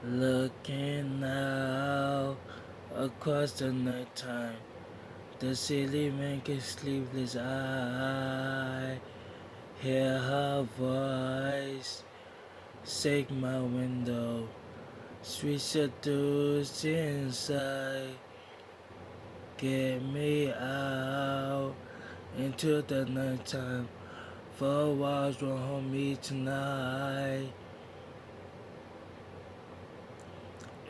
Looking out across the nighttime, the city makes sleepless eye. Hear her voice, shake my window, sweet seduce inside. Get me out into the nighttime. 4 walls won't hold me tonight.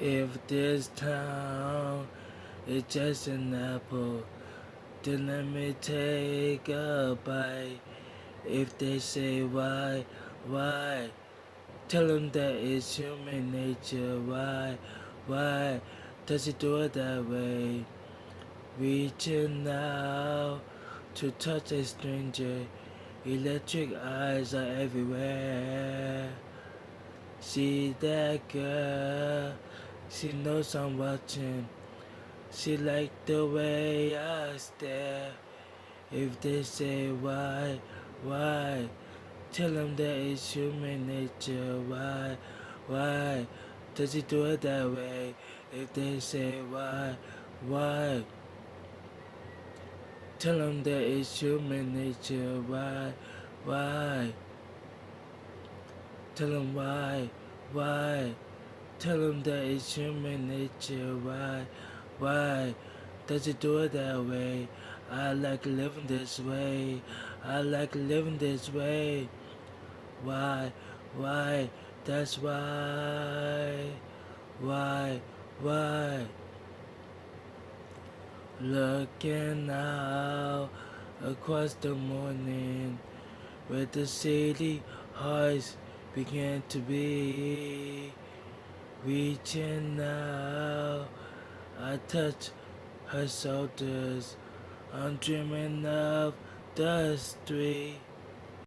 If this town is just an apple, then let me take a bite. If they say why, tell them that it's human nature. Why does it do it that way? Reaching out to touch a stranger, electric eyes are everywhere. See that girl, she knows I'm watching. She like the way I stare. If they say why, tell them that it's human nature. Why does he do it that way? If they say why, tell them that it's human nature. Why, tell them why, tell them that it's human nature. Why does it do it that way? I like living this way. I like living this way. Why, that's why, looking out across the morning, where the city hearts began to be, reaching out, I touch her shoulders, I'm dreaming of the street.